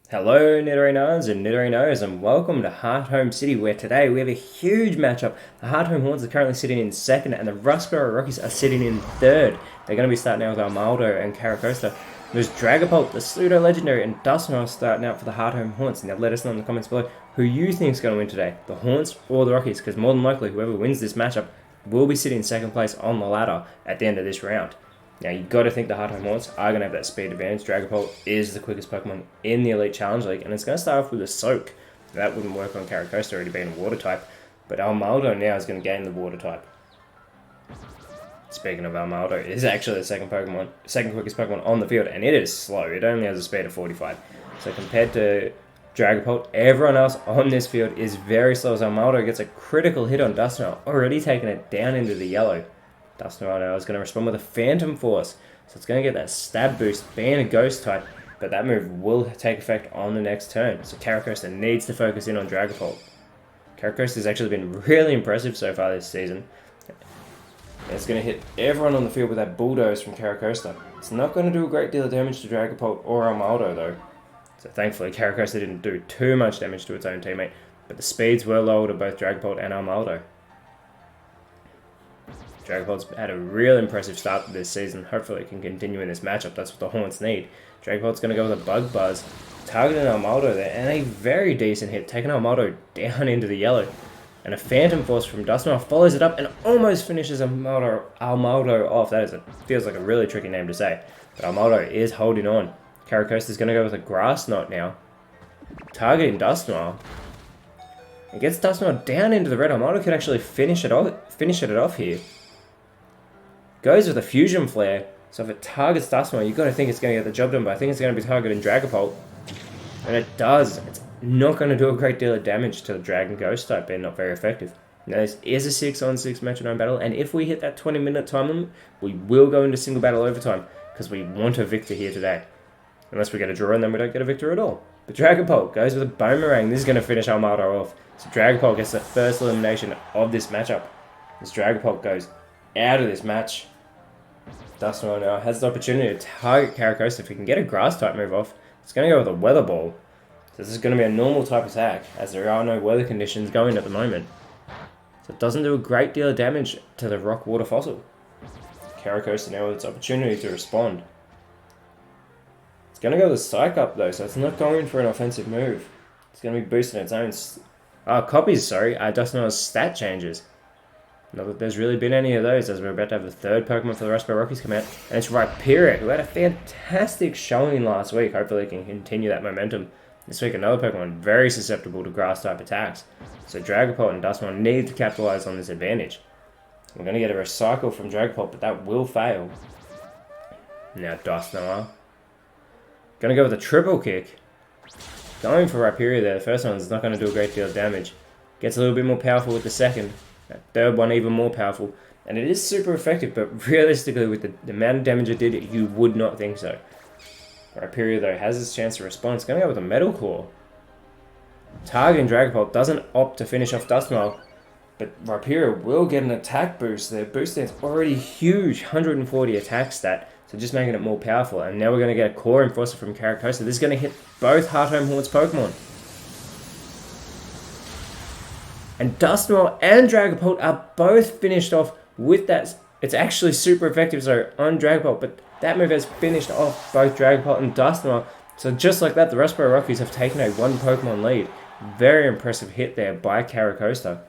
Hello Nidorinas and Nidorinos and welcome to Hearthome City, where today we have a huge matchup. The Hearthome Horns are currently sitting in second and the Rustboro Rockies are sitting in third. They're going to be starting out with Armaldo and Caracosta. There's Dragapult, the Pseudo Legendary, and Dustmore starting out for the Hearthome Horns. Now let us know in the comments below who you think is going to win today, the Horns or the Rockies, because more than likely whoever wins this matchup will be sitting in second place on the ladder at the end of this round. Now, you've got to think the Hearthome Horns are going to have that speed advantage. Dragapult is the quickest Pokemon in the Elite Challenge League, and it's going to start off with a Soak. That wouldn't work on Caracosta, already being a Water type, but Armaldo now is going to gain the Water type. Speaking of Armaldo, it is actually the second quickest Pokemon on the field, and it is slow. It only has a speed of 45. So compared to Dragapult, everyone else on this field is very slow, as Armaldo gets a critical hit on Dusknoir, already taking it down into the yellow. Dusknoir is going to respond with a Phantom Force, so it's going to get that stab boost, being a Ghost type, but that move will take effect on the next turn, so Caracosta needs to focus in on Dragapult. Caracosta has actually been really impressive so far this season. It's going to hit everyone on the field with that Bulldoze from Caracosta. It's not going to do a great deal of damage to Dragapult or Armaldo though, so thankfully Caracosta didn't do too much damage to its own teammate, but the speeds were lowered to both Dragapult and Armaldo. Dragapult's had a real impressive start to this season. Hopefully it can continue in this matchup. That's what the Horns need. Dragapult's going to go with a Bug Buzz, targeting Armaldo there, and a very decent hit, taking Armaldo down into the yellow. And a Phantom Force from Dusknoir follows it up and almost finishes Armaldo off. Feels like a really tricky name to say, but Armaldo is holding on. Caracosta's going to go with a Grass Knot now, targeting Dusknoir. It gets Dusknoir down into the red. Armaldo could actually finish it off here. Goes with a Fusion Flare, so if it targets Dusknoir, you've got to think it's going to get the job done, but I think it's going to be targeting Dragapult. And it does. It's not going to do a great deal of damage to the Dragon Ghost type, being not very effective. Now, this is a 6-on-6 Metronome battle, and if we hit that 20-minute time limit, we will go into single battle overtime, because we want a victor here today. Unless we get a draw, and then we don't get a victor at all. But Dragapult goes with a Boomerang. This is going to finish Armaldo off. So Dragapult gets the first elimination of this matchup. As Dragapult goes out of this match, Dusknoir now has the opportunity to target Caracosta. If he can get a Grass type move off, it's going to go with a Weather Ball. So this is going to be a normal type attack, as there are no weather conditions going at the moment. So it doesn't do a great deal of damage to the Rock Water Fossil. Caracosta now with its opportunity to respond. It's going to go with a Psych Up though, so it's not going for an offensive move. It's going to be boosting its own Dusknoir's stat changes. Not that there's really been any of those, as we're about to have the third Pokemon for the Rustboro Rockies come out, and it's Rhyperior, who had a fantastic showing last week. Hopefully it can continue that momentum. This week another Pokemon very susceptible to Grass type attacks, so Dragapult and Dusknoir need to capitalize on this advantage. We're going to get a Recycle from Dragapult, but that will fail. Now Dusknoir going to go with a Triple Kick. Going for Rhyperior there, the first one's not going to do a great deal of damage. Gets a little bit more powerful with the second. That third one even more powerful. And it is super effective, but realistically with the amount of damage it did, you would not think so. Rhyperior though has its chance to respond. It's going to go with a Metal Claw. Targeting Dragapult doesn't opt to finish off Dusknoir, but Rhyperior will get an attack boost. Their boost stat's already huge, 140 attack stat, so just making it more powerful. And now we're going to get a Core Enforcer from Caracosta. This is going to hit both Hearthome Horns Pokemon. And Dusknoir and Dragapult are both finished off with that. It's actually super effective so on Dragapult, but that move has finished off both Dragapult and Dusknoir. So just like that, the Rustboro Rockies have taken a 1 Pokemon lead. Very impressive hit there by Caracosta.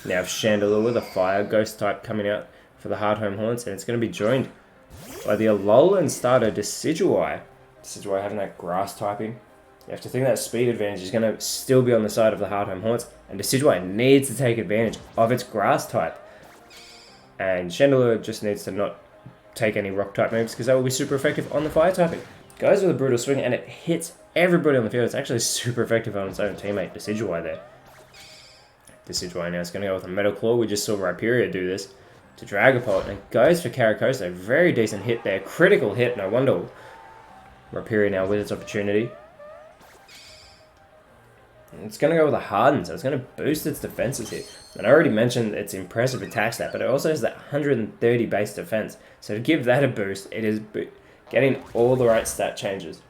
Now Chandelure with a Fire Ghost type coming out for the Hearthome Horns, and it's going to be joined by the Alolan starter Decidueye. Decidueye having that Grass typing. You have to think that speed advantage is going to still be on the side of the Hearthome Horns, and Decidueye needs to take advantage of its Grass type. And Chandelure just needs to not take any Rock type moves, because that will be super effective on the Fire typing. Goes with a Brutal Swing, and it hits everybody on the field. It's actually super effective on its own teammate, Decidueye there. Decidueye now is going to go with a Metal Claw. We just saw Rhyperior do this to Dragapult, and it goes for Caracosta. Very decent hit there. Critical hit, no wonder. Rhyperior now with its opportunity. It's going to go with a Harden, so it's going to boost its defenses here. And I already mentioned its impressive attack stat, but it also has that 130 base defense. So to give that a boost, it is getting all the right stat changes.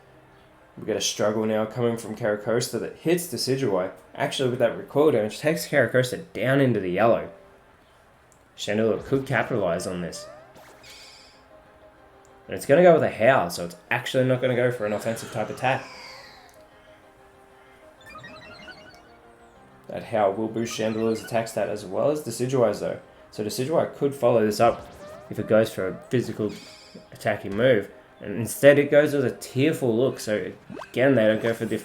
We get a struggle now coming from Caracosta that hits Decidueye. Actually, with that recoil damage, takes Caracosta down into the yellow. Chandelure could capitalize on this. And it's going to go with a Howl, so it's actually not going to go for an offensive type attack. That Howl will boost Chandelure's attack stat as well as Decidueye's though. So Decidueye could follow this up if it goes for a physical attacking move. And instead it goes with a tearful look. So again, they don't go for the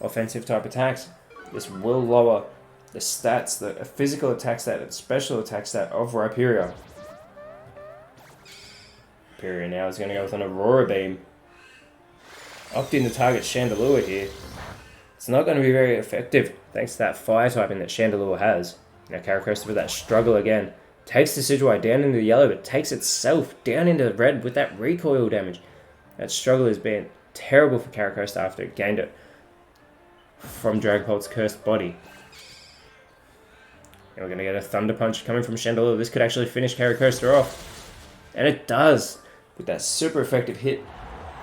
offensive type attacks. This will lower the stats, the physical attack stat and special attack stat of Rhyperior. Rhyperior now is going to go with an Aurora Beam. Opting to target Chandelure here. It's not going to be very effective thanks to that fire typing that Chandelure has. Now Caracosta with that struggle again. Takes Decidueye down into the yellow, but takes itself down into the red with that recoil damage. That struggle has been terrible for Caracosta after it gained it from Dragapult's cursed body. And we're going to get a Thunder Punch coming from Chandelure. This could actually finish Caracosta off. And it does, with that super effective hit.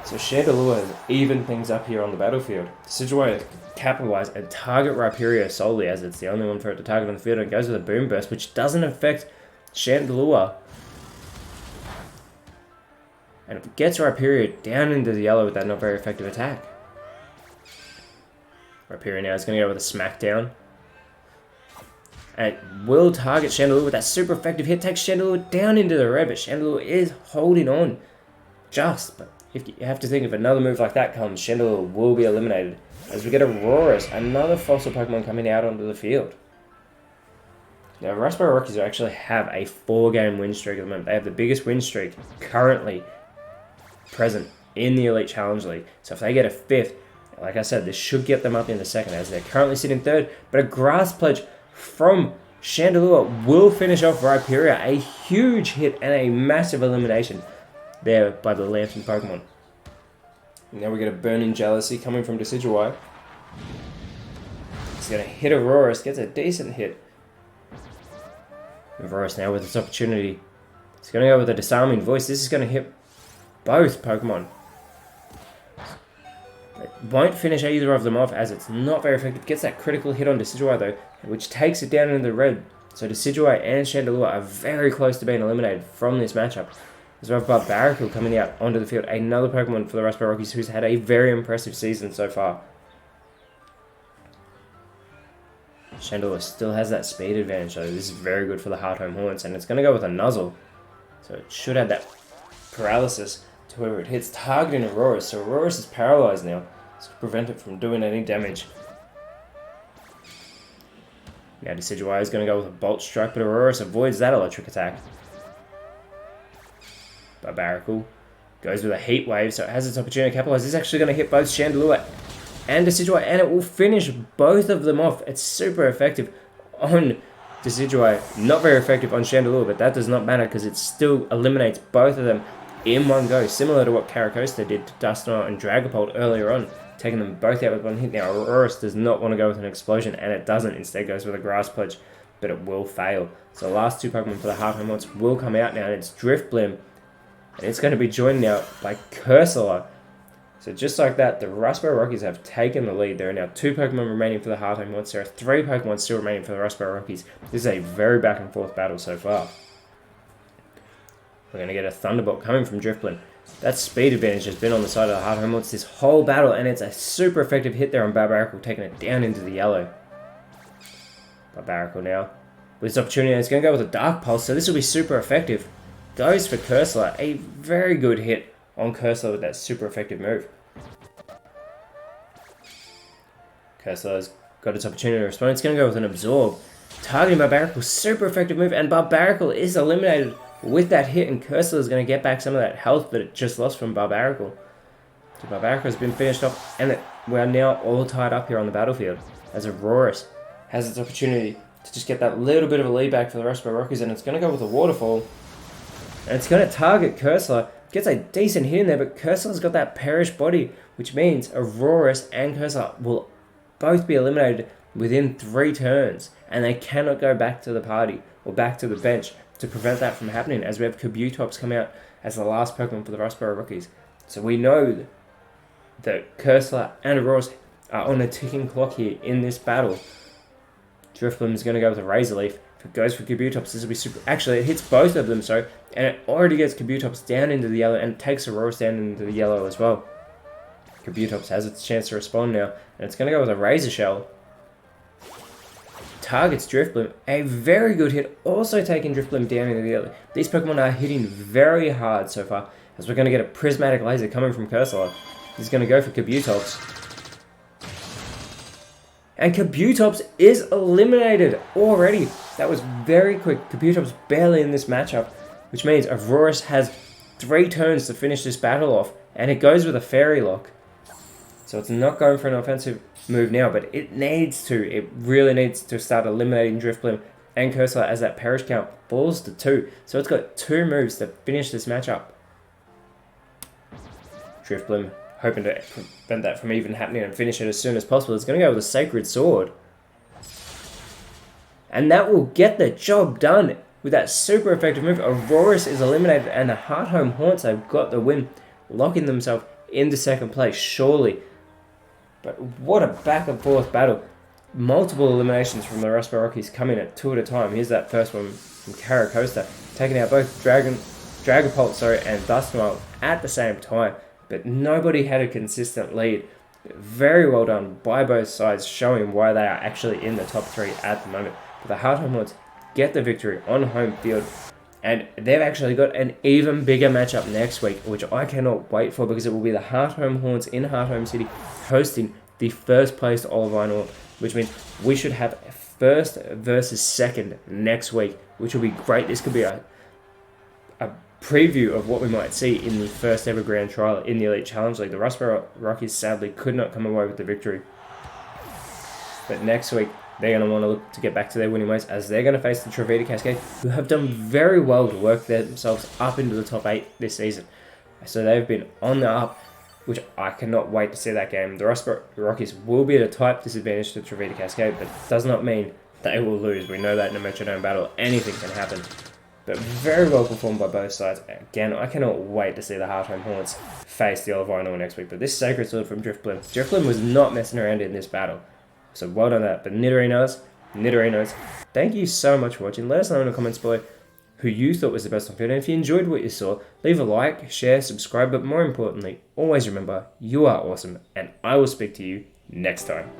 So Chandelure has evened things up here on the battlefield. Decidueye capitalize and target Rhyperior solely, as it's the only one for it to target on the field, and it goes with a Boom Burst, which doesn't affect Chandelure. And it gets Rhyperior down into the yellow with that not very effective attack. Rhyperior now is going to go with a Smackdown. And it will target Chandelure with that super effective hit, takes Chandelure down into the red, but Chandelure is holding on just. But if you have to think if another move like that comes, Chandelure will be eliminated. As we get Aurorus, another fossil Pokemon coming out onto the field. Now, Rustboro Rockies actually have a 4-game win streak at the moment. They have the biggest win streak currently present in the Elite Challenge League. So if they get a 5th, like I said, this should get them up in the 2nd, as they're currently sitting 3rd. But a Grass Pledge from Chandelure will finish off Rhyperior. A huge hit and a massive elimination there by the Lantern Pokemon. Now we get a Burning Jealousy coming from Decidueye. It's going to hit Aurorus, gets a decent hit. Aurorus now with its opportunity. It's going to go with a Disarming Voice. This is going to hit both Pokemon. It won't finish either of them off, as it's not very effective. Gets that critical hit on Decidueye though, which takes it down into the red. So Decidueye and Chandelure are very close to being eliminated from this matchup. As well as Barbaracle coming out onto the field, another Pokemon for the Rustboro Rockies who's had a very impressive season so far. Chandelure still has that speed advantage, so this is very good for the Hearthome Hornets, and it's going to go with a Nuzzle. So it should have that paralysis to whoever it hits, targeting Aurorus. So Aurorus is paralyzed now, so to prevent it from doing any damage. Now Decidueye is going to go with a Bolt Strike, but Aurorus avoids that electric attack. Barbaracle goes with a Heat Wave, so it has its opportunity to capitalize. This is actually going to hit both Chandelure and Decidueye, and it will finish both of them off. It's super effective on Decidueye, not very effective on Chandelure, but that does not matter because it still eliminates both of them in one go, similar to what Caracosta did to Dusknoir and Dragapult earlier on, taking them both out with one hit. Now Aurorus does not want to go with an Explosion, and it doesn't. Instead goes with a Grass Pledge, but it will fail. So the last 2 Pokemon for the Hearthome Hornets will come out now, and it's Drifblim. And it's going to be joined now by Cursor. So just like that, the Rustboro Rockies have taken the lead. There are now 2 Pokemon remaining for the Hearthome Hornets. There are 3 Pokemon still remaining for the Rustboro Rockies. This is a very back and forth battle so far. We're going to get a Thunderbolt coming from Drifblim. That speed advantage has been on the side of the Hearthome Hornets this whole battle, and it's a super effective hit there on Barbaracle, taking it down into the yellow. Barbaracle now with this opportunity, it's going to go with a Dark Pulse, so this will be super effective. Goes for Cursor, a very good hit on Cursor with that super effective move. Cursor's got its opportunity to respond. It's going to go with an Absorb. Targeting Barbaracle, super effective move, and Barbaracle is eliminated with that hit, and Cursor is going to get back some of that health that it just lost from Barbaracle. So Barbaracle has been finished off, and we are now all tied up here on the battlefield, as Aurorus has its opportunity to just get that little bit of a lead back for the Rustboro Rockies, and it's going to go with a Waterfall. And it's going to target Cursor. Gets a decent hit in there, but Cursor's got that Perish Body, which means Aurorus and Cursor will both be eliminated within 3 turns. And they cannot go back to the party or back to the bench to prevent that from happening, as we have Kabutops come out as the last Pokemon for the Rustboro Rockies. So we know the Cursor and Aurora's are on a ticking clock here in this battle. Drifblim is going to go with a Razor Leaf. If it goes for Kabutops, this will be super... Actually, it hits both of them, so... And it already gets Kabutops down into the yellow, and it takes Aurora's down into the yellow as well. Kabutops has its chance to respond now, and it's going to go with a Razor Shell. Targets Drifblim. A very good hit, also taking Drifblim down into the yellow. These Pokemon are hitting very hard so far, as we're going to get a Prismatic Laser coming from Cursor. He's going to go for Kabutops. And Kabutops is eliminated already. That was very quick. Kabutops barely in this matchup, which means Aurorus has 3 turns to finish this battle off, and it goes with a Fairy Lock. So it's not going for an offensive move now, but it needs to. It really needs to start eliminating Drifblim and Cursor as that Perish count falls to 2. So it's got 2 moves to finish this matchup. Drifblim, hoping to prevent that from even happening and finish it as soon as possible, is going to go with a Sacred Sword. And that will get the job done with that super effective move. Aurorus is eliminated, and the Hearthome Haunts have got the win, locking themselves into second place, surely. But what a back and forth battle. Multiple eliminations from the Rustboro Rockies coming at 2 at a time. Here's that first one from Caracosta, taking out both Dragapult and Dusknoir at the same time. But nobody had a consistent lead. Very well done by both sides, showing why they are actually in the top 3 at the moment. But the Hearthome Haunts get the victory on home field, and they've actually got an even bigger matchup next week, which I cannot wait for, because it will be the Hearthome Haunts in Hearthome City hosting the first place Olivine, which means we should have first versus second next week, which will be great. This could be a preview of what we might see in the first ever Grand Trial in the Elite Challenge League. The Rustboro Rockies sadly could not come away with the victory, but next week they're going to want to look to get back to their winning ways, as they're going to face the Trevita Cascade, who have done very well to work themselves up into the top 8 this season. So they've been on the up, which I cannot wait to see that game. The Rustboro Rockies will be at a type disadvantage to Trevita Cascade, but it does not mean they will lose. We know that in a Metronome battle, anything can happen. But very well performed by both sides. Again, I cannot wait to see the Hearthome Haunts face the Olivine next week. But this Sacred Sword from Drifblim. Drifblim was not messing around in this battle, so well done that. But Nidorinos, thank you so much for watching. Let us know in the comments below who you thought was the best on field. And if you enjoyed what you saw, leave a like, share, subscribe. But more importantly, always remember, you are awesome. And I will speak to you next time.